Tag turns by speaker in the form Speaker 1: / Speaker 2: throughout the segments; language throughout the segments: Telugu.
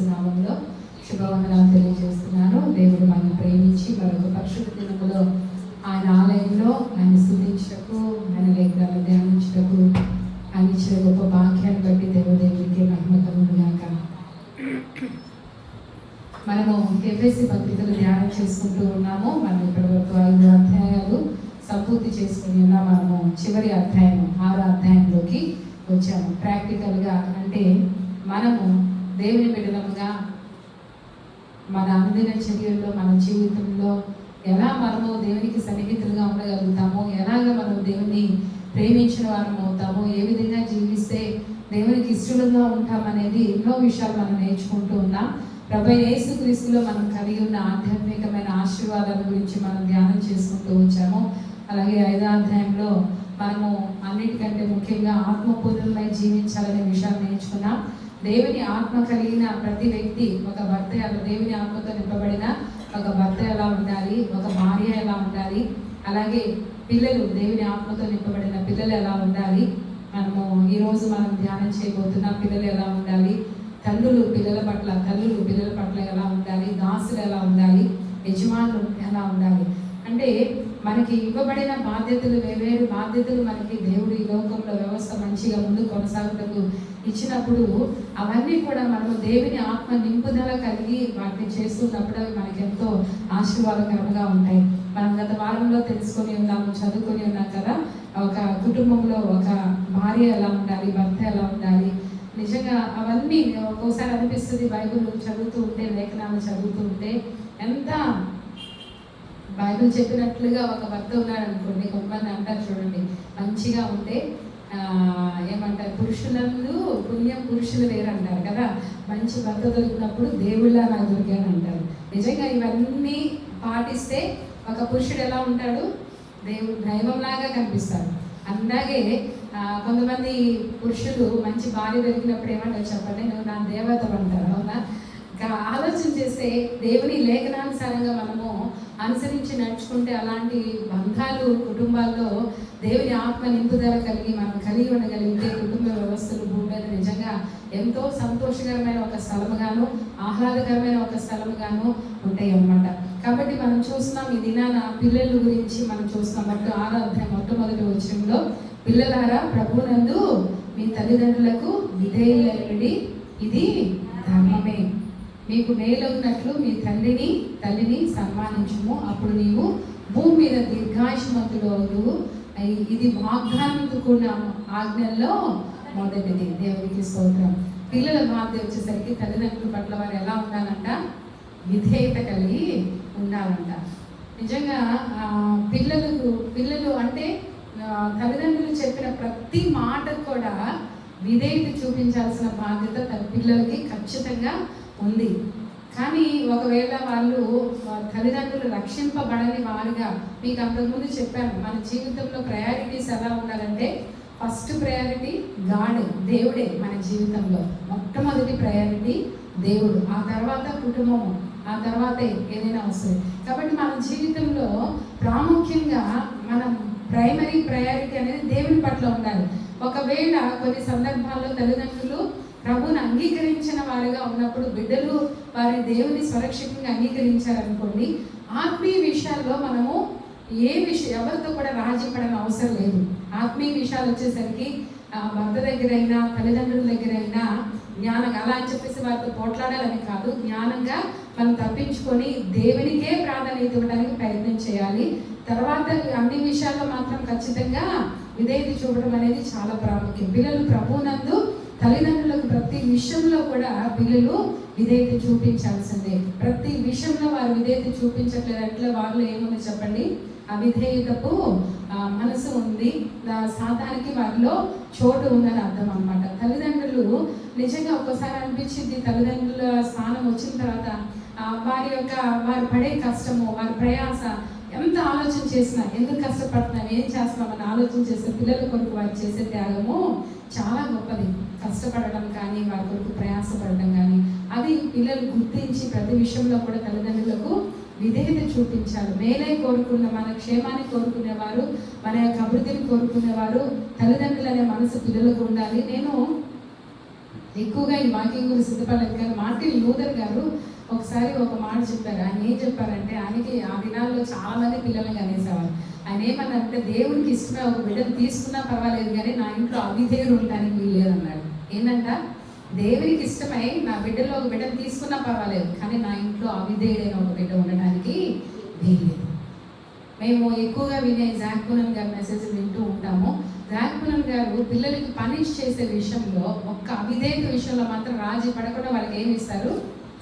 Speaker 1: నామంలో శుభవందనాలు తెలియజేస్తున్నాను. దేవుడు మనల్ని ప్రేమించి మరొక పరిశుద్ధ దినములో ఆయన ఆలయంలో ఆయన స్తుతించటకు, ఆయన లేఖనాలను ధ్యానించటకు ఆయన ఇచ్చిన గొప్ప భాగ్యాన్ని బట్టి దేవుడికి మహిమ కలుగుగాక. మనము ఎఫెసీ పత్రికలు ధ్యానం చేసుకుంటూ ఉన్నాము. మనం ఇప్పటి వరకు 5 అధ్యాయాలు సంపూర్తి చేసుకుని ఉన్నాం. మనము చివరి అధ్యాయం 6వ అధ్యాయంలోకి వచ్చాము. ప్రాక్టికల్గా అంటే మనము దేవుని బిడ్డలముగా మన అనుదిన చర్యల్లో, మన జీవితంలో ఎలా మనము దేవునికి సన్నిహితులుగా ఉండగలుగుతామో, ఎలాగ మనం దేవుని ప్రేమించిన వారం అవుతామో, ఏ విధంగా జీవిస్తే దేవునికి ఇష్టలుగా ఉంటామనేది ఎన్నో విషయాలు మనం నేర్చుకుంటూ ఉన్నాం. ప్రభువైన యేసుక్రీస్తులో మనం కలిగి ఉన్న ఆధ్యాత్మికమైన ఆశీర్వాదాల గురించి మనం ధ్యానం చేసుకుంటూ వచ్చాము. అలాగే 5వ అధ్యాయంలో మనము అన్నిటికంటే ముఖ్యంగా ఆత్మపూర్ణమై జీవించాలనే విషయాన్ని నేర్చుకున్నాం. దేవుని ఆత్మ కలిగిన ప్రతి వ్యక్తి ఒక భర్త, దేవుని ఆత్మతో నింపబడిన ఒక భర్త ఎలా ఉండాలి, ఒక భార్య ఎలా ఉండాలి, అలాగే పిల్లలు దేవుని ఆత్మతో నింపబడిన పిల్లలు ఎలా ఉండాలి. మనము ఈరోజు మనం ధ్యానం చేయబోతున్న పిల్లలు ఎలా ఉండాలి, తల్లులు పిల్లల పట్ల ఎలా ఉండాలి, దాసులు ఎలా ఉండాలి, యజమానులు ఎలా ఉండాలి. అంటే మనకి ఇవ్వబడిన బాధ్యతలు, వేవేరు బాధ్యతలు మనకి దేవుడు ఈ లోకంలో వ్యవస్థ మంచిగా ముందు కొనసాగుటకు ఇచ్చినప్పుడు అవన్నీ కూడా మనము దేవుని ఆత్మ నింపుదల కలిగి వాటిని చేస్తున్నప్పుడు అవి మనకి ఎంతో ఆశీర్వాదకరంగా ఉంటాయి. మనం గత వారంలో తెలుసుకొని ఉన్నాము, చదువుకొని ఉన్నాం కదా. ఒక కుటుంబంలో ఒక భార్య ఎలా ఉండాలి, భర్త ఎలా ఉండాలి. నిజంగా అవన్నీ ఒక్కోసారి అనిపిస్తుంది, బైబిల్ చదువుతూ ఉంటే, లేఖనాలు చదువుతూ ఉంటే, ఎంత బైబిల్ చెప్పినట్లుగా ఒక భర్త ఉన్నాడు అనుకోండి. కొంతమంది అంటారు చూడండి, మంచిగా ఉంటే ఏమంటారు, పురుషులందు పుణ్యం పురుషులు వేరంటారు కదా. మంచి భర్త దొరికినప్పుడు దేవుళ్ళ నాకు దొరికాను అంటారు. నిజంగా ఇవన్నీ పాటిస్తే ఒక పురుషుడు ఎలా ఉంటాడు, దైవంలాగా కనిపిస్తాడు. అలాగే కొంతమంది పురుషులు మంచి భార్య దొరికినప్పుడు ఏమంటారు చెప్పండి, నువ్వు నా దేవత అంటారు. అవునా? ఆలోచన చేస్తే దేవుని లేఖనానుసారంగా మనము అనుసరించి నడుచుకుంటే అలాంటి బంధాలు కుటుంబాల్లో దేవుని ఆత్మ నింపుదల కలిగి మనం కలిగి ఉండగలిగితే కుటుంబ వ్యవస్థలు భూమి మీద నిజంగా ఎంతో సంతోషకరమైన ఒక స్థలముగాను, ఆహ్లాదకరమైన ఒక స్థలముగాను ఉంటాయి అన్నమాట. కాబట్టి మనం చూస్తున్నాం ఈ దినాన పిల్లల గురించి మనం చూస్తున్నాం. 6వ అధ్యాయం మొట్టమొదటి వచనంలో, పిల్లలారా ప్రభునందు మీ తల్లిదండ్రులకు విధేయులైనడి, ఇది ధర్మమే. మీకు మేలున్నట్లు మీ తల్లిని సన్మానించుము, అప్పుడు నీవు భూమి మీద దీర్ఘాయుష్మంతుడు. ఇది వాగ్దానంతో కూడిన ఆజ్ఞల్లో మొదటిది. దేవునికి స్తోత్రం. పిల్లల బాధ్యత వచ్చేసరికి తల్లిదండ్రుల పట్ల వారు ఎలా ఉండాలంట, విధేయత కలిగి ఉండాలంట. నిజంగా పిల్లలు అంటే తల్లిదండ్రులు చెప్పిన ప్రతి మాటకు కూడా విధేయత చూపించాల్సిన బాధ్యత పిల్లలకి ఖచ్చితంగా ఉంది. కానీ ఒకవేళ వాళ్ళు తల్లిదండ్రులు రక్షింపబడని వారుగా, మీకు అంతకుముందు చెప్పాను, మన జీవితంలో ప్రయారిటీస్ ఎలా ఉండాలంటే, ఫస్ట్ ప్రయారిటీ గాడ్, దేవుడే మన జీవితంలో మొట్టమొదటి ప్రయారిటీ దేవుడు, ఆ తర్వాత కుటుంబము, ఆ తర్వాత ఏదైనా వస్తుంది. కాబట్టి మన జీవితంలో ప్రాముఖ్యంగా మనం ప్రైమరీ ప్రయారిటీ అనేది దేవుని పట్ల ఉండాలి. ఒకవేళ కొన్ని సందర్భాల్లో తల్లిదండ్రులు ప్రభువుని అంగీకరించిన వారిగా ఉన్నప్పుడు బిడ్డలు వారి దేవుని సురక్షితంగా అంగీకరించారనుకోండి, ఆత్మీయ విషయాల్లో మనము ఎవరితో కూడా రాజీ పడని అవసరం లేదు. ఆత్మీయ విషయాలు వచ్చేసరికి భర్త దగ్గరైనా తల్లిదండ్రుల దగ్గరైనా జ్ఞానంగా, అలా అని చెప్పేసి వారితో పోట్లాడాలని కాదు, జ్ఞానంగా మనం తప్పించుకొని దేవునికే ప్రాధాన్యత ఇవ్వడానికి ప్రయత్నం చేయాలి. తర్వాత అన్ని విషయాల్లో మాత్రం ఖచ్చితంగా విధేయత చూపడం అనేది చాలా ప్రాముఖ్యం. పిల్లలు ప్రభువునందు తల్లిదండ్రులకు ప్రతి విషయంలో కూడా పిల్లలు విధేయత చూపించాల్సిందే. ప్రతి విషయంలో వారు విధేయత చూపించట్లేదు అంటే వాళ్ళు ఏముంది చెప్పండి, అవిధేయతకు మనసు ఉంది, సాతానికి వారిలో చోటు ఉందని అర్థం అన్నమాట. తల్లిదండ్రులు నిజంగా ఒక్కసారి అనిపించింది, తల్లిదండ్రుల స్థానం వచ్చిన తర్వాత వారు పడే కష్టము, వారి ప్రయాస ఎంత ఆలోచన చేసినా, ఎందుకు కష్టపడుతున్నాం, ఏం చేస్తున్నామని ఆలోచన చేసే పిల్లల కొరకు వారు చేసే త్యాగము చాలా గొప్పది. కష్టపడడం కానీ, వారి కొరకు ప్రయాసపడడం కానీ, అది పిల్లలు గుర్తించి ప్రతి విషయంలో కూడా తల్లిదండ్రులకు విధేయత చూపించాలి. మేలే కోరుకున్న, మన క్షేమాన్ని కోరుకునేవారు, మన యొక్క అభివృద్ధిని కోరుకునేవారు తల్లిదండ్రులు అనే మనసు పిల్లలకు ఉండాలి. నేను ఎక్కువగా ఈ వాక్యం గురించి సిద్ధపడలేదు, కానీ మార్టిన్ లూథర్ గారు ఒకసారి ఒక మాట చెప్పారు. ఆయన ఏం చెప్పారంటే, ఆయనకి ఆ దినాల్లో చాలా మంది పిల్లల్ని కనేసేవారు. ఆయన ఏమన్నారంటే, దేవునికి ఇష్టమే ఒక బిడ్డను తీసుకున్నా పర్వాలేదు కానీ నా ఇంట్లో అవిధేయుడు ఉండడానికి వీల్లేదన్నాడు. ఏంటంట, దేవునికి ఇష్టమై నా బిడ్డలో ఒక బిడ్డను తీసుకున్నా పర్వాలేదు కానీ నా ఇంట్లో అవిధేయుడైన ఒక బిడ్డ ఉండడానికి వీల్లేదు. మేము ఎక్కువగా వినే జాక్ పూనమ్ గారి మెసేజ్ వింటూ ఉంటాము. జాక్ పూనమ్ గారు పిల్లలకి పనిష్ చేసే విషయంలో, ఒక్క అవిధేయత విషయంలో మాత్రం రాజీ పడకుండా వాళ్ళకి ఏమి ఇస్తారు,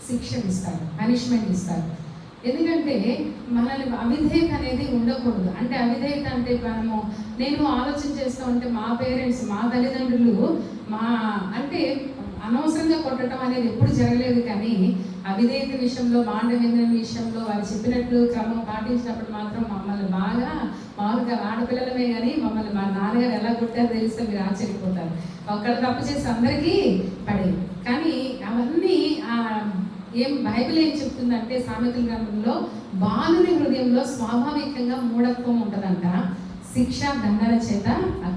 Speaker 1: శిక్షణ ఇస్తారు, పనిష్మెంట్ ఇస్తారు. ఎందుకంటే మనల్ని అవిధేయత అనేది ఉండకూడదు. అంటే అవిధేయత అంటే నేను ఆలోచన చేస్తూ ఉంటే మా పేరెంట్స్, మా తల్లిదండ్రులు అంటే అనవసరంగా కొట్టడం అనేది ఎప్పుడు జరగలేదు, కానీ అవిధేయత విషయంలో, మాట విన్న విషయంలో వారు చెప్పినట్లు క్రమం పాటించినప్పుడు మాత్రం మమ్మల్ని మామూలుగా ఆడపిల్లలమే కానీ మమ్మల్ని మా నాన్నగారు ఎలా కొట్టారో తెలిస్తే మీరు ఆశ్చర్యపోతారు. ఒక్కడ తప్పు చేసి అందరికీ పడేది. కానీ అవన్నీ ఏం బైబిల్ ఏం చెప్తుందంటే, సామెతల గ్రంథంలో బాలుని హృదయంలో స్వాభావికంగా మూఢత్వం ఉంటుందంట, శిక్ష దండన చేత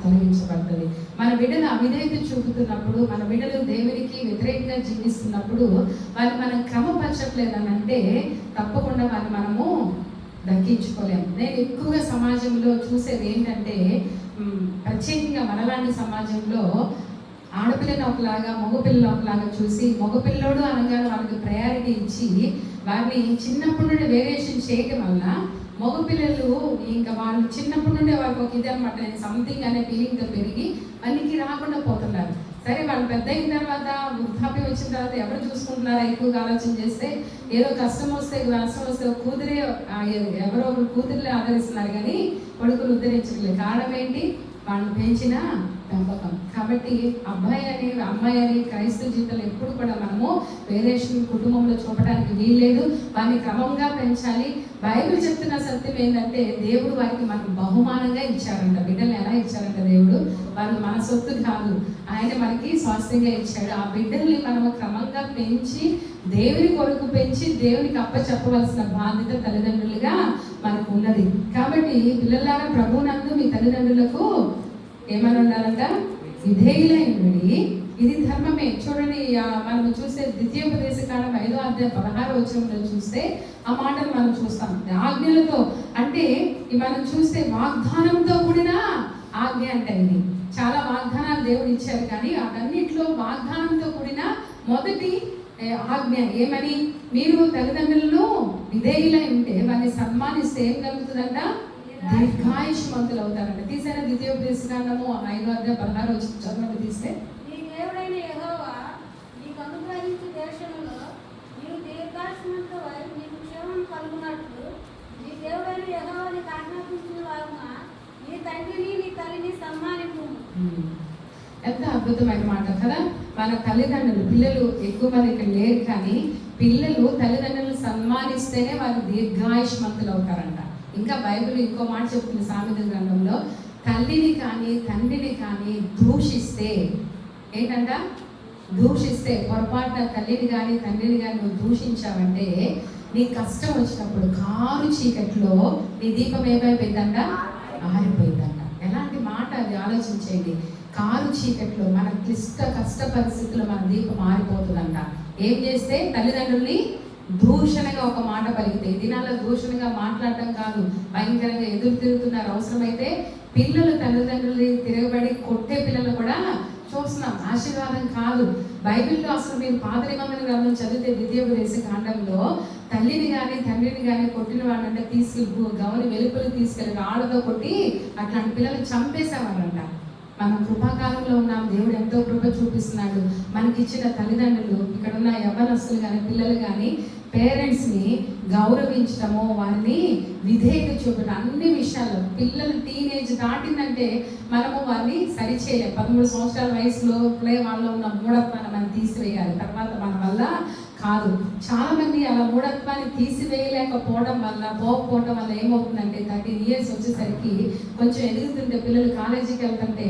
Speaker 1: తొలగించబడుతుంది. మన బిడ్డలు అవిధేయత చూపుతున్నప్పుడు, మన బిడ్డలు దేవునికి వ్యతిరేకంగా జీవిస్తున్నప్పుడు వాళ్ళు మనం క్రమపరచట్లేదని అంటే తప్పకుండా వాళ్ళు మనము దక్కించుకోలేము. నేను ఎక్కువగా సమాజంలో చూసేది ఏంటంటే, ప్రత్యేకంగా మనలాంటి సమాజంలో ఆడపిల్లని ఒకలాగా మగపిల్లలు ఒకలాగా చూసి, మగపిల్లోడు అనగానే వాళ్ళకి ప్రయారిటీ ఇచ్చి వారిని చిన్నప్పటి నుండి వేరియేషన్ చేయటం వల్ల మగపిల్లలు ఇంకా వాళ్ళు చిన్నప్పటి నుండే వాళ్ళకి ఒక ఇది అనమాట, నేను సంథింగ్ అనే ఫీలింగ్తో పెరిగి వాళ్ళకి రాకుండా పోతున్నారు. సరే, వాళ్ళు పెద్ద అయిన తర్వాత, వృద్ధాప్యం వచ్చిన తర్వాత ఎవరు చూసుకుంటున్నారా ఎక్కువగా ఆలోచన చేస్తే, ఏదో కష్టం వస్తే నష్టం వస్తే కూతురే, ఎవరో ఒకరు కూతురులే ఆదరిస్తున్నారు కానీ కొడుకులు ఉద్ధరించట్లేదు. కారణం ఏంటి, వాళ్ళు పెంచిన పెంపకం. కాబట్టి అబ్బాయి అని అమ్మాయి అని క్రైస్తవ జీవితంలో ఎప్పుడు కూడా మనము వేరియేషన్ కుటుంబంలో చూపడానికి వీల్లేదు. వారిని క్రమంగా పెంచాలి. బైబిల్ చెప్తున్న సత్యం ఏంటంటే, దేవుడు వారికి మనకు బహుమానంగా ఇచ్చారంట. బిడ్డలు ఎలా ఇచ్చారంట, దేవుడు వాళ్ళు మన సొత్తు కాదు, ఆయన మనకి స్వాస్థ్యంగా ఇచ్చాడు. ఆ బిడ్డల్ని మనము క్రమంగా పెంచి, దేవుని కొరకు పెంచి దేవునికి అప్పచెప్పవలసిన బాధ్యత తల్లిదండ్రులుగా మనకు ఉన్నది. కాబట్టి పిల్లలారా, ప్రభువునందు మీ తల్లిదండ్రులకు ఏమని ఉండాలంట, విధేయులై ఉండి, ఇది ధర్మమే. చూడండి, మనం చూస్తే ద్వితీయోపదేశకాండం 5వ అధ్యాయం 16వ వచనంలో చూస్తే ఆ మాటను మనం చూస్తాం. ఆజ్ఞలతో అంటే మనం చూస్తే వాగ్దానంతో కూడిన ఆజ్ఞ అంటే ఇది. చాలా వాగ్దానాలు దేవుడు ఇచ్చారు, కానీ వాటన్నిటిలో వాగ్దానంతో కూడిన మొదటి ఆజ్ఞ ఏమని, మీరు తల్లిదండ్రులను విధేయులై ఉంటే వారిని సన్మానిస్తే ఏం కలుగుతుందంట, దీర్ఘాయుష్మంతులు అవుతారంట. తీసారా ద్వితీయోపదేశకాండము 5వ అధ్యాయం 16వ వచనం చదవండి. తీస్తే,
Speaker 2: దేవుడైన యెహోవా నీకు అనుగ్రహించు దేశంలో నీవు దీర్ఘాయుష్మంతుడవై నీకు క్షేమం కలుగునట్లు నీ దేవుడైన యెహోవా నీకు ఆజ్ఞాపించిన వారున నీ తండ్రిని నీ తల్లిని సన్మానింపు.
Speaker 1: ఎంత అద్భుతమైన మాట కదా. మన తల్లిదండ్రులు, పిల్లలు ఎక్కువ మంది ఇక్కడ లేరు, కానీ పిల్లలు తల్లిదండ్రులను సన్మానిస్తేనే వారు దీర్ఘాయుష్మంతులు అవుతారంట. ఇంకా బైబిల్ ఇంకో మాట చెప్తుంది సామెతల గ్రంథంలో, తల్లిని కానీ తండ్రిని కానీ దూషిస్తే ఏంటంట, దూషిస్తే పొరపాటున తల్లిని కానీ తండ్రిని కానీ నువ్వు దూషించావంటే నీ కష్టం వచ్చినప్పుడు కారు చీకట్లో నీ దీపం ఏమైపోయిందంట, ఆరిపోయిందంట. ఎలాంటి మాట అది ఆలోచించేయండి. కారు చీకట్లో మన కష్ట పరిస్థితుల్లో మన దీపం ఆరిపోతుందంట. ఏం చేస్తే, తల్లిదండ్రుల్ని దూషణగా ఒక మాట పలికితే. ఈ దినాల్లో దూషణగా మాట్లాడటం కాదు, భయంకరంగా ఎదురు తిరుగుతున్నారు. అవసరమైతే పిల్లలు తల్లిదండ్రులు తిరగబడి కొట్టే పిల్లలు కూడా చూస్తున్నాం. ఆశీర్వాదం కాదు. బైబిల్లో అసలు మీరు పాత నిబంధన గ్రంథం చదివితే ద్వితీయోపదేశకాండంలో తల్లిని కానీ తండ్రిని కానీ కొట్టిన వాళ్ళంటే తీసుకెళ్ళి గౌని వెలుపలు తీసుకెళ్ళి రాళ్ళతో కొట్టి అట్లాంటి పిల్లలు చంపేసేవాళ్ళంట. మనం కృపాకాలంలో ఉన్నాం. దేవుడు ఎంతో కృప చూపిస్తున్నాడు. మనకిచ్చిన తల్లిదండ్రులు, ఇక్కడ ఉన్న యవ్వనస్తులు కానీ పిల్లలు కానీ పేరెంట్స్ని గౌరవించడము, వారిని విధేయత చూపడం అన్ని విషయాల్లో. పిల్లలు టీనేజ్ దాటిందంటే మనము వారిని సరిచేయలేం. 13 సంవత్సరాల వయసులో వాళ్ళలో ఉన్న మూఢత్వాన్ని మనం తీసివేయాలి. తర్వాత మన వల్ల కాదు. చాలా మంది అలా మూఢత్వాన్ని తీసివేయలేకపోవడం వల్ల ఏమవుతుందంటే 13 years వచ్చేసరికి కొంచెం ఎదుగుతుంటే పిల్లలు కాలేజీకి వెళ్తుంటే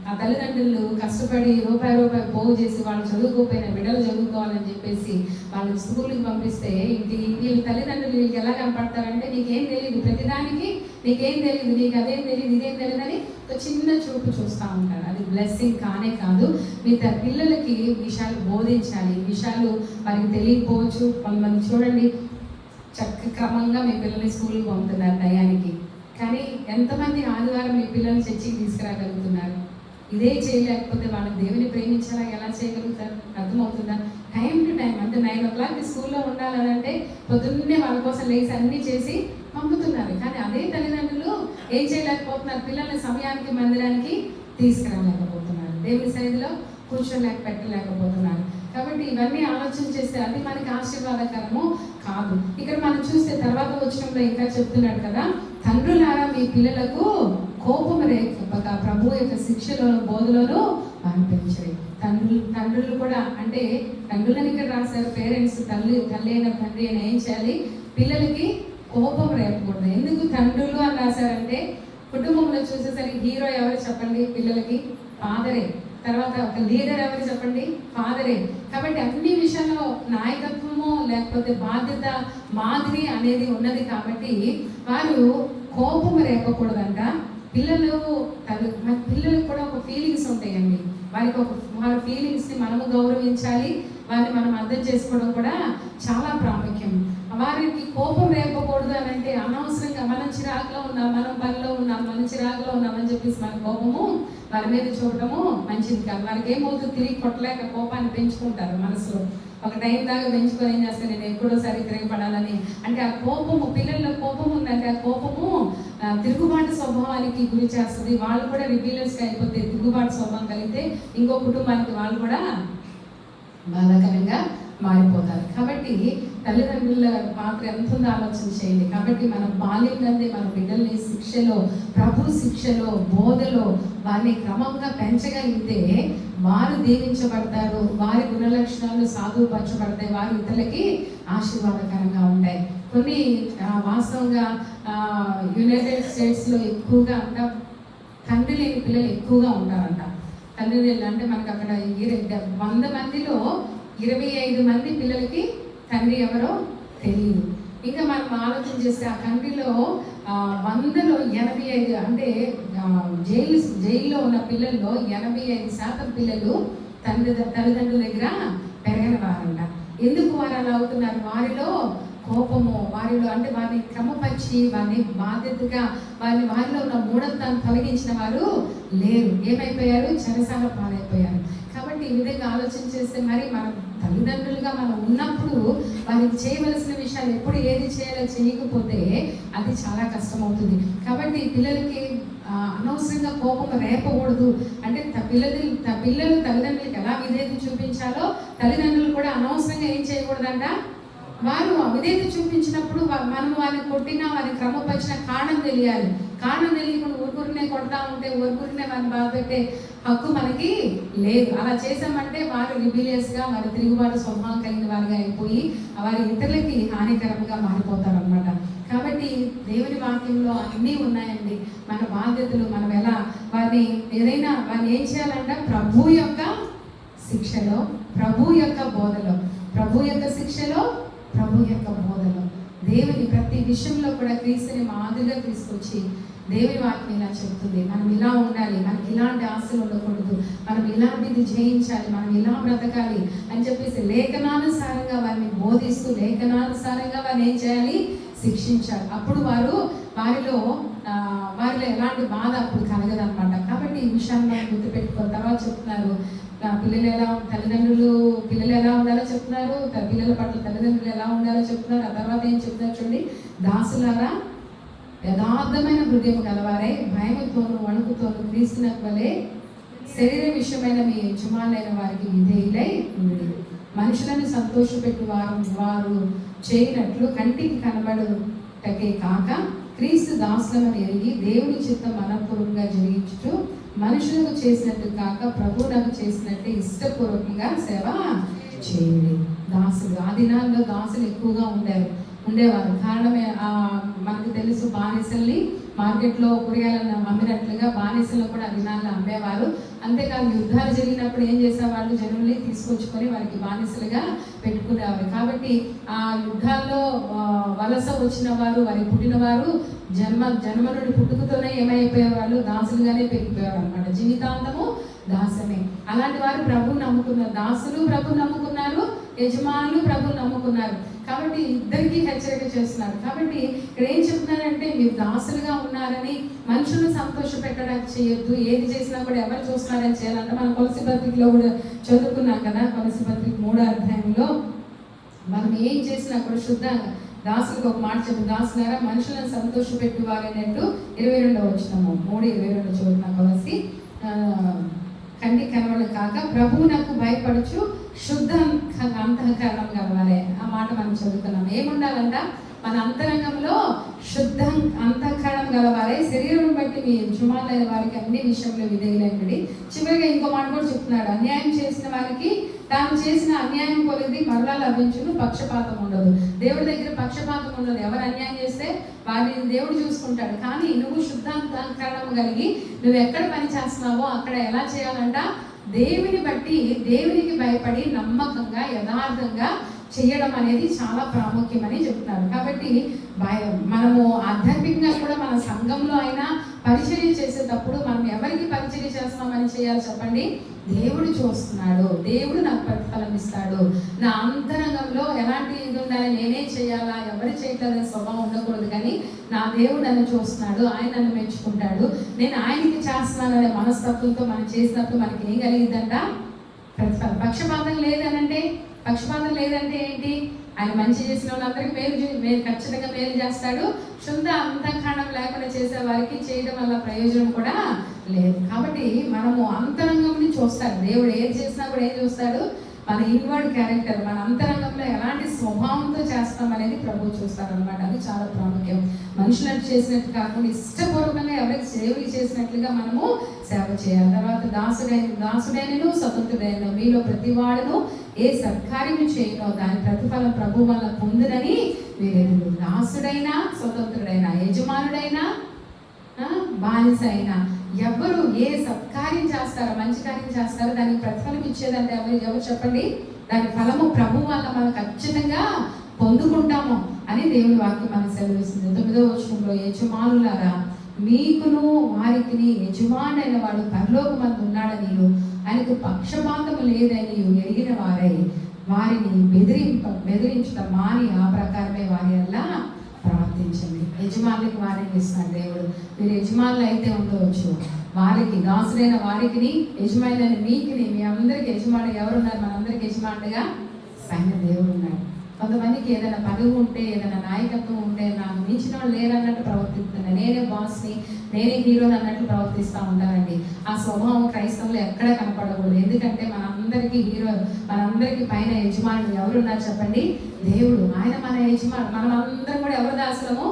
Speaker 1: ఆ తల్లిదండ్రులు కష్టపడి రూపాయి పోగు చేసి వాళ్ళు చదువుకోపోయిన బిడ్డలు చదువుకోవాలని చెప్పేసి వాళ్ళు స్కూల్కి పంపిస్తే వీళ్ళు తల్లిదండ్రులు వీళ్ళకి ఎలా కనపడతారంటే నీకేం తెలియదు, ప్రతిదానికి నీకేం తెలియదు, నీకు అదేం తెలియదు ఇదేం తెలియదు అని ఒక చిన్న చూపు చూస్తూ ఉంటారు. అది బ్లెస్సింగ్ కానే కాదు. మీ పిల్లలకి విషయాలు బోధించాలి. విషయాలు వారికి తెలియకపోవచ్చు. కొంతమంది చూడండి క్రమంగా మీ పిల్లల్ని స్కూల్కి పంపుతున్నారు టయానికి, కానీ ఎంతమంది ఆదివారం మీ పిల్లల్ని చర్చికి తీసుకురాగలుగుతున్నారు? ఇదే చేయలేకపోతే వాళ్ళని దేవుని ప్రేమించేలా ఎలా చేయగలుగుతారు? అర్థమవుతుందా? టైం టు టైం అంటే 9 o'clock స్కూల్లో ఉండాలంటే పొద్దున్నే వాళ్ళ కోసం లేచి అన్నీ చేసి పంపుతున్నారు. కానీ అదే తల్లిదండ్రులు ఏం చేయలేకపోతున్నారు? పిల్లల్ని సమయానికి మందిరానికి తీసుకురాలేకపోతున్నారు, దేవుని సన్నిధిలో పెట్టలేకపోతున్నారు. కాబట్టి ఇవన్నీ ఆలోచన చేస్తే అది మనకి ఆశీర్వాదకరము కాదు. ఇక్కడ మనం చూస్తే తర్వాత వచనంలో ఇంకా చెప్తున్నాడు కదా, తండ్రులారా మీ పిల్లలకు కోపము రేపక ప్రభు యొక్క శిక్షలోను బోధలోను అనిపించరు. తండ్రులు కూడా అంటే తండ్రులని ఇక్కడ రాశారు. పేరెంట్స్ తల్లి అయిన తండ్రి అయినా ఏం చేయాలి? పిల్లలకి కోపం రేపకూడదు. ఎందుకు తండ్రులు అని రాశారంటే కుటుంబంలో చూసేసరికి హీరో ఎవరు చెప్పండి? పిల్లలకి ఫాదరే. తర్వాత ఒక లీడర్ ఎవరు చెప్పండి? ఫాదరే. కాబట్టి అన్ని విషయాల్లో నాయకత్వము లేకపోతే బాధ్యత మాదిరి అనేది ఉన్నది. కాబట్టి వారు కోపం రేపకూడదంట. పిల్లలకు కూడా ఒక ఫీలింగ్స్ ఉంటాయండి. వారి ఫీలింగ్స్ని మనము గౌరవించాలి. వారిని మనం అర్థం చేసుకోవడం కూడా చాలా ప్రాముఖ్యం. వారికి కోపం రేపకూడదు అని అంటే అనవసరంగా మనం చిరాకులో ఉన్నాం, మనం పనిలో ఉన్నాం, మనం చిరాకులో ఉన్నామని చెప్పేసి మన కోపము వారి మీద చూడటము మంచిది కాదు. వారికి ఏమవుతుంది? తిరిగి కొట్టలేక కోపాన్ని పెంచుకుంటారు మనసులో. ఒక టైం దాకా పెంచుకొని ఏం చేస్తే నేను ఎప్పుడోసారి తిరగబడాలని అంటే ఆ కోపము, పిల్లల్లో కోపం ఉందంటే ఆ కోపము తిరుగుబాటు స్వభావానికి గురి చేస్తుంది. వాళ్ళు కూడా రిబీలియస్గా అయిపోతే తిరుగుబాటు స్వభావం కలిగితే ఇంకో కుటుంబానికి వాళ్ళు కూడా బాధాకరంగా మారిపోతారు. కాబట్టి తల్లిదండ్రుల పాత్ర ఎంత ఉందో ఆలోచన చేయండి. కాబట్టి మనం బాల్యం నుండి మన బిడ్డల్ని శిక్షలో, ప్రభు శిక్షలో, బోధలో వారిని క్రమంగా పెంచగలిగితే వారు దీవించబడతారు, వారి గుణలక్షణాలు సాధుపరచబడతాయి, వారి ఇతరులకి ఆశీర్వాదకరంగా ఉంటాయి. కొన్ని వాస్తవంగా యునైటెడ్ స్టేట్స్లో ఎక్కువగా అంట తండ్రి లేని పిల్లలు ఎక్కువగా ఉంటారంట. తండ్రి లేని అంటే మనకు అక్కడ 100 మందిలో 25 మంది పిల్లలకి తండ్రి ఎవరో తెలియదు. ఇంకా మనం ఆలోచన చేస్తే ఆ కంట్రీలో 100లో 85 అంటే జైల్లో ఉన్న పిల్లల్లో 85% పిల్లలు తల్లిదండ్రుల దగ్గర పెరగని వారంట. ఎందుకు వారు అలా అవుతున్నారు? వారిలో కోపము, వారిలో అంటే వారిని క్రమపరిచి వారిని బాధ్యతగా వారిలో ఉన్న మూఢత్వాన్ని తొలగించిన వారు లేరు. ఏమైపోయారు? చెరసాల పాలైపోయారు. కాబట్టి ఈ విధంగా ఆలోచన చేస్తే మరి మనం తల్లిదండ్రులుగా మనం ఉన్నప్పుడు వారికి చేయవలసిన విషయాలు ఎప్పుడు ఏది చేయాలో చేయకపోతే అది చాలా కష్టమవుతుంది. కాబట్టి పిల్లలకి అనవసరంగా కోపం రేపకూడదు. అంటే పిల్లలు తల్లిదండ్రులకి ఎలా విధేయత చూపించాలో తల్లిదండ్రులు కూడా అనవసరంగా ఏం చేయకూడదంట. వారు అవిధేయత చూపించినప్పుడు మనం వారిని కొట్టినా వారిని క్రమపరిచిన కారణం తెలియాలి. కారణం తెలియకుండా ఊరుకురినే కొడతా ఉంటే ఊరుకురినే వారిని బాధ పెట్టే హక్కు మనకి లేదు. అలా చేసామంటే వారు రిబిలియస్గా, వారు తిరుగుబాటు స్వభావం కలిగిన వారిగా అయిపోయి వారి ఇతరులకి హానికరంగా మారిపోతారు అన్నమాట. కాబట్టి దేవుని వాక్యంలో అన్నీ ఉన్నాయండి. మన బాధ్యతలు మనం ఎలా వారిని ఏం చేయాలంటే ప్రభు యొక్క శిక్షలో, ప్రభు యొక్క బోధలో, ప్రభు యొక్క శిక్షలో, ప్రభు యొక్క బోధలో దేవుని ప్రతి విషయంలో కూడా క్రీస్తుని మాదిరిగా తీసుకొచ్చి దేవుని వాక్యం ఇలా చెబుతుంది. మనం ఇలా ఉండాలి, మనకి ఇలాంటి ఆశలు ఉండకూడదు, మనం ఇలాంటిది జయించాలి, మనం ఇలా బ్రతకాలి అని చెప్పేసి లేఖనానుసారంగా వారిని బోధిస్తూ లేఖనానుసారంగా వారిని ఏం చేయాలి? శిక్షించాలి. అప్పుడు వారిలో ఎలాంటి బాధ అప్పుడు కలగదనమాట. కాబట్టి ఈ విషయాన్ని మనం గుర్తుపెట్టుకున్న తర్వాత చెప్తున్నారు పిల్లలు ఎలా ఉండాలో చెప్తున్నారు, పిల్లల పట్ల తల్లిదండ్రులు ఎలా ఉండాలో చెప్తున్నారు. ఆ తర్వాత ఏం చెప్తున్నారు చూడండి, దాసులారా యథార్థమైన హృదయం గలవారై భయముతోను వణుకుతోను క్రీస్తునకు వలె శరీర విషయమైన మీ యజమానులైన వారికి విధేయులై ఉండి మనుషులను సంతోషపెట్టు వారు చేయనట్లు కంటికి కనబడుటకే కాక క్రీస్తు దాసులను ఎరిగి దేవుని చిత్తం మనపూర్వకంగా జరిగించుతూ మనుషులకు చేసినట్టు కాక ప్రభువులకు చేసినట్టు ఇష్టపూర్వకంగా సేవ చేయండి. దాసులు ఆ దినాల్లో దాసులు ఎక్కువగా ఉండేవారు. కారణమే మనకు తెలుసు, బానిసల్ని మార్కెట్లో కూరగాయలను అమ్మినట్లుగా బానిసలు కూడా దినాల్లో అమ్మేవారు. అంతేకాదు యుద్ధాలు జరిగినప్పుడు ఏం చేసేవాళ్ళు, జనుల్ని తీసుకొచ్చుకొని వారికి బానిసలుగా పెట్టుకునేవారు. కాబట్టి ఆ యుద్ధాల్లో వలస వచ్చిన వారు, వారి పుట్టిన వారు జన్మ నుండి పుట్టుకతోనే ఏమైపోయేవాళ్ళు, దాసులుగానే పెరిగిపోయేవారు అనమాట. జీవితాంతము దాసమే. అలాంటి వారు ప్రభువు నమ్ముకున్నారు. దాసులు ప్రభు నమ్ముకున్నారు, యజమానులు ప్రభు నమ్ముకున్నారు. కాబట్టి ఇద్దరికి హెచ్చరిక చేస్తున్నారు. కాబట్టి ఇక్కడ ఏం చెప్తున్నారంటే, మీరు దాసులుగా ఉన్నారని మనుషులను సంతోష పెట్టడానికి చేయొద్దు. ఏది చేసినా కూడా ఎవరు చూస్తున్నారని చేయాలంటే మనం కొలసి పత్రికలో కూడా చదువుకున్నాం కదా. కొలసి పత్రిక 3వ అధ్యాయంలో మనం ఏం చేసినా కూడా శుద్ధంగా దాసులకు ఒక మాట చెప్పు, దాసులారా మనుషులను సంతోష పెట్టువారన్నట్టు 22వ వచనము 3:22 చదువుతున్నా. కొలసి కంటి కనవలు కాక ప్రభువునకు భయపడుచు శుద్ధ అంతఃకరణం కలవాలి. ఆ మాట మనం చదువుతున్నాం. ఏముండాలంట, మన అంతరంగంలో శుద్ధ అంతఃకరణం గలవారే, శరీరం బట్టి మీ యజమానులైన వారికి అన్ని విషయంలో విధేయులైనడి. చివరిగా ఇంకో మాట కూడా చెప్తున్నాడు, అన్యాయం చేసిన వారికి తాను చేసిన అన్యాయం కొలిది మరలా లభించును, పక్షపాతం ఉండదు. దేవుడి దగ్గర పక్షపాతం ఉండదు. ఎవరు అన్యాయం చేస్తే వారిని దేవుడు చూసుకుంటాడు. కానీ నువ్వు శుద్ధ అంతఃకరణం కలిగి నువ్వు ఎక్కడ పని చేస్తున్నావో అక్కడ ఎలా చేయాలంట, దేవుని బట్టి, దేవునికి భయపడి నమ్మకంగా యథార్థంగా చేయడం అనేది చాలా ప్రాముఖ్యమని చెప్తున్నారు. కాబట్టి మనము ఆధ్యాత్మికంగా కూడా మన సంఘంలో అయినా పరిచర్య చేసేటప్పుడు మనం ఎవరికి పరిచర్య చేస్తున్నామని చేయాలి చెప్పండి, దేవుడు చూస్తున్నాడు, దేవుడు నాకు ప్రతిఫలం ఇస్తాడు. నా అంతరంగంలో ఎలాంటి ఇది ఉండాలి, నేనే చేయాలా, ఎవరు చేయట్లేదనే స్వభావం ఉండకూడదు. కానీ నా దేవుడు నన్ను చూస్తున్నాడు, ఆయన నన్ను మెచ్చుకుంటాడు, నేను ఆయనకి చేస్తున్నాననే మనస్తత్వంతో మనం చేసినప్పుడు మనకి ఏం కలిగిద్దంట, ప్రతిఫలం. పక్షపాతం లేదంటే ఏంటి, ఆయన మంచి చేసిన వాళ్ళందరికీ మేలు ఖచ్చితంగా మేలు చేస్తాడు. శుద్ధ అంతఃకరణం లేకుండా చేసే వారికి చేయడం వల్ల ప్రయోజనం కూడా లేదు. కాబట్టి మనము అంతరంగంని చూస్తాడు దేవుడు. ఏది చేసినా కూడా ఏం చూస్తాడు, మన ఇన్వర్డ్ క్యారెక్టర్, మన అంతరంగంలో ఎలాంటి స్వభావంతో చేస్తాం అనేది ప్రభు చూస్తారు అనమాట. అది చాలా ప్రాముఖ్యం. మనుషులను చేసినట్టు కాకుండా ఇష్టపూర్వకంగా దేవుడికి చేసినట్లుగా మనము సేవ చేయాలి. తర్వాత దాసుడైనను స్వతంత్రుడైన మీలో ప్రతి వాడును ఏ సత్కార్యము చేయనో దాని ప్రతిఫలం ప్రభు వల్ల పొందునని వీరెదురు. దాసుడైనా స్వతంత్రుడైనా యజమానుడైనా బానిస అయినా ఎవరు ఏ సత్కార్యం చేస్తారో, మంచి కార్యం చేస్తారో దానికి ప్రతిఫలం ఇచ్చేదంటే ఎవరు చెప్పండి, దాని ఫలము ప్రభు వల్ల మనం ఖచ్చితంగా పొందుకుంటాము అని దేవుని వాక్యం మనకు సెలవిస్తుంది. 9వ వచనంలో, యజమానులారా మీకును వారికి యజమానుడైన వాడు పరలోకమందు ఉన్నాడని ఆయనకు పక్షపాతము లేదని ఎరిగిన వారై వారిని బెదిరించడం మాని ఆ ప్రకారమే వారి అలా ప్రవర్తించండి. యజమానులకి వారిని ఇస్తున్నాడు దేవుడు. మీరు యజమానులు అయితే ఉండవచ్చు, వారికి దాసుడైన వారికి, యజమానులైన మీకుని, మీ అందరికి యజమానులు ఎవరున్నారు, మనందరికి యజమానుడుగా పైన దేవుడు ఉన్నాడు. కొంతమందికి ఏదైనా పదవి ఉంటే, ఏదైనా నాయకత్వం ఉంటే, నాకు మించిన వాళ్ళు లేరన్నట్టు ప్రవర్తిస్తున్నాను, నేనే బాస్ని, నేనే హీరోని అన్నట్టు ప్రవర్తిస్తూ ఉంటారండి. ఆ స్వభావం క్రైస్తవులు ఎక్కడ కనపడకూడదు. ఎందుకంటే మనందరికీ పైన యజమానులు ఎవరున్నారు చెప్పండి, దేవుడు. ఆయన మన యజమాను. మనం అందరం కూడా ఎవరు దాసులము,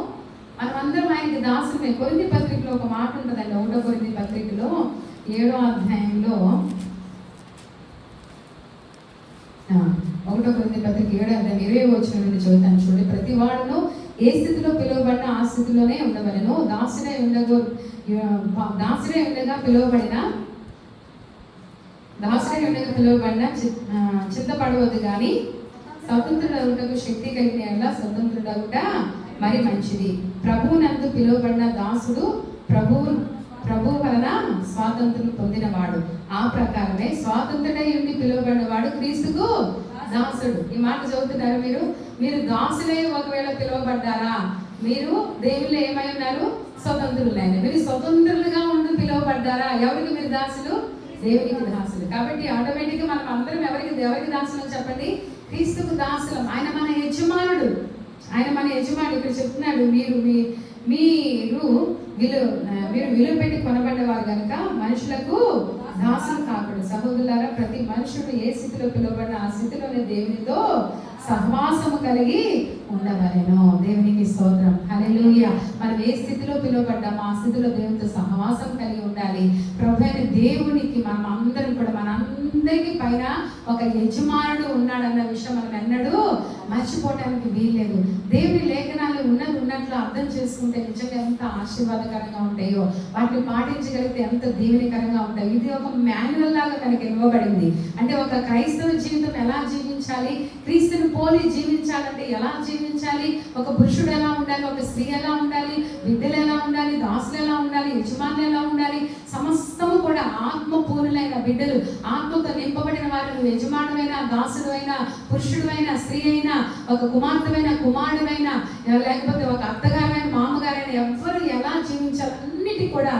Speaker 1: మనమందరం ఆయనకి దాసులమే. కొరింథీ పత్రికలో ఒక మాట ఉంటుందండి. 1వ కొరింథీ పత్రికలో 7వ అధ్యాయంలో 1వ కొరింథీ పత్రిక 7వ అధ్యాయం 20వ వచనం నుండి చదువుతాను చూడండి. ప్రతి వాడును ఏ స్థితిలో పిలువబడిన ఆ స్థితిలోనే ఉండవలెను. దాసుడే ఉండగా పిలువబడిన చింతపడవద్దు కానీ స్వతంత్రుడగుటకు శక్తి కలిగిన స్వతంత్రుడగుట మరి మంచిది. ప్రభువునందు పిలువబడిన దాసుడు ప్రభు వలన స్వాతంత్రం పొందినవాడు. ఆ ప్రకారమే స్వాతంత్రుడై ఉండి పిలువబడిన వాడు క్రీస్తుకు దాసుడు. ఈ మాట చదువుతున్నారు మీరు దాసులే ఒకవేళ పిలువబడ్డారా, మీరు దేవుళ్ళు ఏమై ఉన్నారు, స్వతంత్రులైన. మీరు స్వతంత్రులుగా ఉండి పిలువబడ్డారా, ఎవరికి మీరు దాసులు, దేవునికి దాసులు. కాబట్టి ఆటోమేటిక్గా మనం అందరం ఎవరికి దాసులు చెప్పండి, క్రీస్తుకు దాసులం. ఆయన మన యజమానుడు. ఇక్కడ చెప్తున్నాడు, మీరు విలువ పెట్టి కొనబడ్డవారు కనుక మనుషులకు దాసులు కాకూడదు. సహోదరులారా, ప్రతి మనుషుడు ఏ స్థితిలో పిలువబడిన ఆ స్థితిలోనే దేవునితో సహవాసము కలిగి ఉండవలెను. దేవునికి స్తోత్రం, హల్లెలూయా. మనం ఏ స్థితిలో పిలువబడ్డామో ఆ స్థితిలో దేవునితో సహవాసం కలిగి ఉండాలి. ప్రభువైన దేవునికి మనం అందరం కూడా, మనందరికీ పైన ఒక యజమానుడు ఉన్నాడన్న విషయం మనం ఎన్నడూ మర్చిపోవడానికి వీల్లేదు. దేవుని లేఖనాలు ఉన్నట్లు అర్థం చేసుకుంటే నిజంగా ఎంత ఆశీర్వాదకరంగా ఉంటాయో, వాటిని పాటించగలిగితే ఎంత దీవెనకరంగా ఉంటాయి. ఇది ఒక మాన్యువల్ లాగా మనకి ఇవ్వబడింది. అంటే ఒక క్రైస్తవ జీవితం ఎలా జీవించాలి, క్రీస్తుని పోలి జీవించాలంటే ఎలా జీవించాలి, ఒక పురుషుడు ఎలా ఉండాలి, ఒక స్త్రీ ఎలా ఉండాలి, బిడ్డలు ఎలా ఉండాలి, దాసులు ఎలా ఉండాలి, యజమానులు ఎలా ఉండాలి, సమస్తము కూడా ఆత్మపూర్ణులైన బిడ్డలు, ఆత్మతో నింపబడిన వారు, యజమానుడైన, దాసుడు అయినా, పురుషుడు అయినా, స్త్రీ అయినా, ఒక కుమార్తెమైన, కుమారుడైనా, లేకపోతే ఒక అత్తగారైన, మామగారైన, ఎవ్వరు ఎలా జీవించాలి అన్నిటి కూడా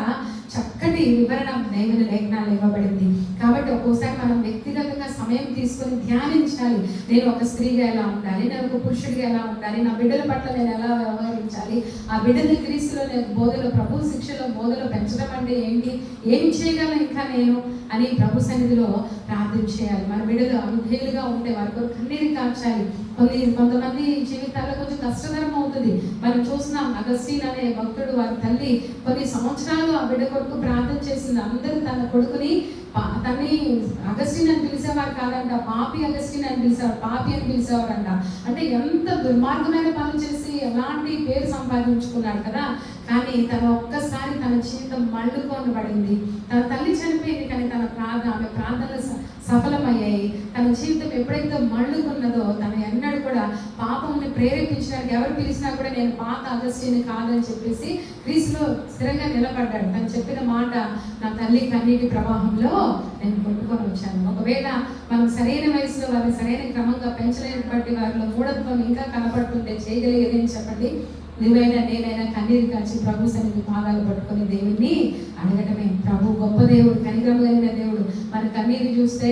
Speaker 1: చక్కటి వివరణ దేవుని లేఖనాలు ఇవ్వబడింది. కాబట్టి ఒక్కోసారి మనం వ్యక్తిగతంగా సమయం తీసుకొని ధ్యానించాలి. నేను ఒక స్త్రీగా ఎలా ఉండాలి, నేను ఒక పురుషుడిగా ఎలా ఉండాలి, నా బిడ్డల పట్ల నేను ఎలా వ్యవహరించాలి, ఆ బిడ్డని క్రీస్తులో నేను బోధలో, ప్రభు శిక్షలో బోధలో పెంచడం అంటే ఏంటి, ఏమి చేయగలను ఇంకా నేను అని ప్రభు సన్నిధిలో ప్రార్థన చేయాలి. మన బిడ్డలు అనుభేలుగా ఉంటే వారికి కన్నీరు కార్చాలి. కొంతమంది జీవితాల్లో కొంచెం కష్టతరం అవుతుంది. మనం చూస్తున్నాం, అగస్టిన్ అనే భక్తుడు వారి తల్లి కొన్ని సంవత్సరాలు ఆ బిడ్డ కొడుకు ప్రార్థన చేసింది. అందరూ తన కొడుకుని తన్ని అగస్టిన్ అని పిలిచేవారు కాదంట, పాపి అగస్టిన్ అని పిలిచేవారు, పాపి అని పిలిచేవారంట. అంటే ఎంత దుర్మార్గమైన పనులు చేసి ఎలాంటి పేరు సంపాదించుకున్నాడు కదా. కానీ తన ఒక్కసారి తన జీవితం మళ్ళుకొని పడింది. తన తల్లి చనిపోయింది, కానీ ఆమె ప్రార్థనలు సఫలమయ్యాయి. తన జీవితం ఎప్పుడైతే మళ్ళుకున్నదో, తను ఎన్నడూ కూడా పాపంని ప్రేరేపించడానికి ఎవరు పిలిచినా కూడా నేను పాత అగస్టిని కాదని చెప్పేసి క్రీస్తులో స్థిరంగా నిలబడ్డాడు. తను చెప్పిన మాట, నా తల్లి కన్నీటి ప్రవాహంలో నేను కొట్టుకొని వచ్చాను. ఒకవేళ మనం సరైన వయసులో వారిని సరైన క్రమంగా పెంచలేనటువంటి వారిలో మూఢత్వం ఇంకా కనపడుతుంటే చేయగలిగేదేం చెప్పండి? నువ్వైనా నేనైనా కన్నీరు కాచి ప్రభు సన్నిధి పాదాలు పట్టుకొని దేవుణ్ణి అడగటమే. ప్రభు గొప్ప దేవుడు, కనికరం కలిగిన దేవుడు. మన కన్నీరు చూస్తే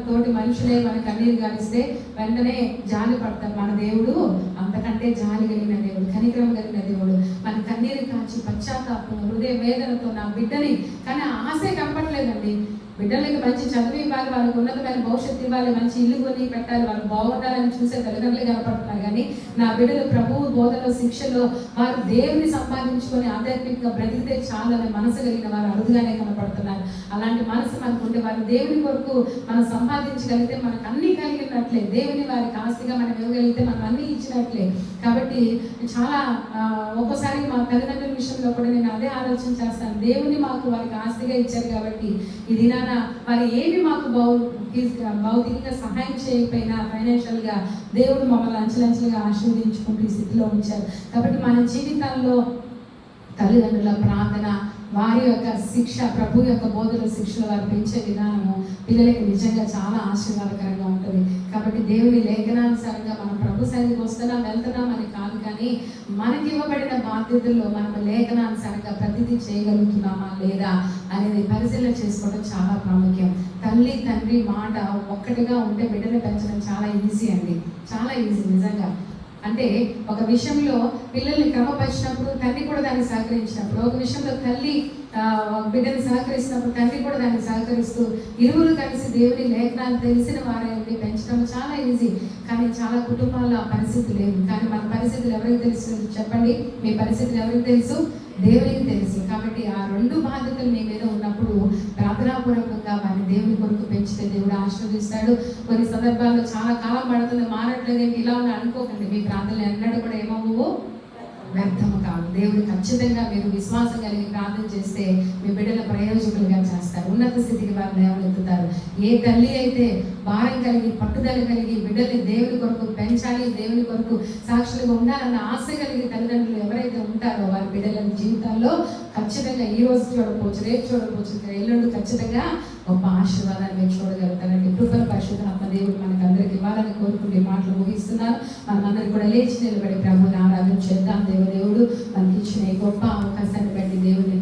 Speaker 1: తోటి మనుషులే మన కన్నీరు గాలిస్తే వెంటనే జాలి పడతారు. మన దేవుడు అంతకంటే జాలి కలిగిన దేవుడు, కనికరం కలిగిన దేవుడు. మన కన్నీరు కాచి పశ్చాత్తాపం, హృదయ వేదనతో నా బిడ్డని, కానీ ఆశే కనపడలేదండి. బిడ్డలకి మంచి చదువు ఇవ్వాలి, వాళ్ళకి ఉన్నతమైన భవిష్యత్తు ఇవ్వాలి, మంచి ఇల్లు కొని పెట్టాలి, వాళ్ళు బాగుండాలని చూసే తల్లిదండ్రులు కనపడుతున్నారు. కానీ నా బిడ్డలు ప్రభువు బోధలో, శిక్షలో వారు దేవుని సంపాదించుకొని ఆధ్యాత్మికంగా బ్రతికితే చాలు అనే మనసు కలిగిన వారు అరుదుగానే కనపడుతున్నారు. అలాంటి మనసు మనకుంటే వారు దేవుని కొరకు మనం సంపాదించగలిగితే మనకు అన్ని కలిగినట్లే. దేవుని వారికి ఆస్తిగా మనం ఇవ్వగలిగితే మనం అన్ని ఇచ్చినట్లే. కాబట్టి చాలా ఒక్కోసారి మా తల్లిదండ్రుల విషయంలో కూడా నేను అదే ఆలోచన చేస్తాను. దేవుని మాకు వారికి ఆస్తిగా ఇచ్చారు కాబట్టి ఈ దినాన వారు ఏమి మాకు భౌతికంగా సహాయం చేయకపోయినా ఫైనాన్షియల్గా దేవుడు మమ్మల్ని అంచెలంచెలుగా ఆశీర్వదించుకుంటూ ఈ స్థితిలో ఉంచారు. కాబట్టి మన జీవితాల్లో తల్లిదండ్రుల ప్రార్థన, వారి యొక్క శిక్ష, ప్రభు యొక్క బోధన శిక్షలు వారు పెంచే విధానము పిల్లలకి నిజంగా చాలా ఆశీర్వాదకరంగా ఉంటుంది. కాబట్టి దేవుని లేఖనానుసారంగా మనం ప్రభు సన్నిధికి వస్తున్నాం, వెళ్తున్నాం అని కాదు, కానీ మనకి ఇవ్వబడిన బాధ్యతల్లో మనం లేఖనానుసారంగా ప్రతిదీ చేయగలుగుతున్నామా లేదా అనేది పరిశీలన చేసుకోవడం చాలా ప్రాముఖ్యం. తల్లి తండ్రి మాట ఒక్కటిగా ఉంటే బిడ్డను పెంచడం చాలా ఈజీ అండి, చాలా ఈజీ నిజంగా. అంటే ఒక విషయంలో పిల్లల్ని క్రమపరిచినప్పుడు తండ్రి కూడా దాన్ని సహకరించినప్పుడు, ఒక విషయంలో తల్లి బిడ్డని సహకరిస్తున్నప్పుడు తండ్రి కూడా దాన్ని సహకరిస్తూ ఇరువురు కలిసి దేవుని లేఖనాలు తెలిసిన వారే పెంచడం చాలా ఈజీ. కానీ చాలా కుటుంబాల్లో ఆ పరిస్థితి లేదు. కానీ మన పరిస్థితులు ఎవరికి తెలుసు చెప్పండి? మీ పరిస్థితులు ఎవరికి తెలుసు? దేవునికి తెలుసు. కాబట్టి ఆ రెండు బాధ్యతలు మీ మీద ఉన్నప్పుడు ప్రార్థనాపూర్వకంగా వారిని దేవుని కొరకు పెంచితే దేవుడు ఆశీర్వదిస్తాడు. కొన్ని సందర్భాల్లో చాలా కాలం పడుతుంది, మారట్లేదు, ఇలా ఉన్న అనుకోకండి. మీ ప్రార్థనలు ఎన్నడూ కూడా ఏమవ్వవు, వ్యర్థము కాదు. దేవుడు ఖచ్చితంగా మీరు విశ్వాసం కలిగి ప్రార్థన చేస్తే మీ బిడ్డల ప్రయోజకులుగా చేస్తారు, ఉన్నత స్థితికి వారు లేవనెత్తుతారు. ఏ తల్లి అయితే భారం కలిగి, పట్టుదల కలిగి బిడ్డల్ని దేవుని కొరకు పెంచాలి, దేవుని కొరకు సాక్షులుగా ఉండాలన్న ఆశ కలిగి తల్లిదండ్రులు ఎవరైతే ఉంటారో వారి బిడ్డల జీవితాల్లో ఖచ్చితంగా ఈ రోజు చూడకపోవచ్చు, రేపు చూడకపోవచ్చు, ఎల్లుండి ఖచ్చితంగా గొప్ప ఆశీర్వాదాన్ని మీరు చూడగలుగుతారండి. కృపల పరిశుద్ధ దేవుడు మనకు అందరికి ఇవ్వాలని కోరుకుంటే మాటలు ముగిస్తున్నారు. మనమందరికి కూడా లేచి నిలబడి ప్రభుని ఆరాధన చేద్దాం. దేవుడు మనకి ఇచ్చిన ఈ గొప్ప అవకాశాన్ని బట్టి దేవుడిని